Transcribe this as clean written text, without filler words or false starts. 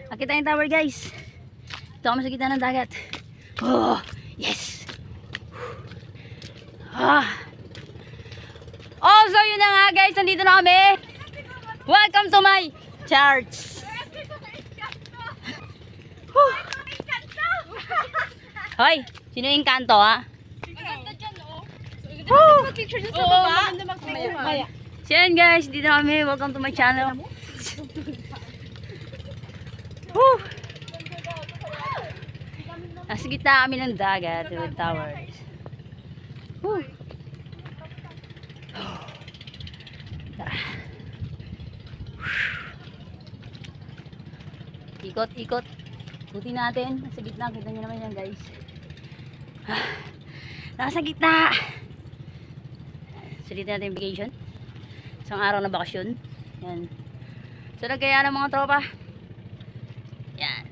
Akit tayong tower guys. Ito kami sa gitna ng dagat. Oh, yes. Oh, so yun na nga guys. Nandito na kami. Welcome to my church. Hoy, sino yung kanto ha? Maganda dyan, oh. Maganda mag-picture dyan sa baba. Maganda mag-picture. So yan guys, dito na kami. Welcome to my channel. Nasa gitna kami ng dagat with towers. Tara. Ikot, ikot. Buti natin. Nasa gitna. Kita nyo naman yan guys. Nasa gitna. Sulitin natin yung vacation. Isang araw na bakasyon. Yan. So nagkaya ng mga tropa. Yan.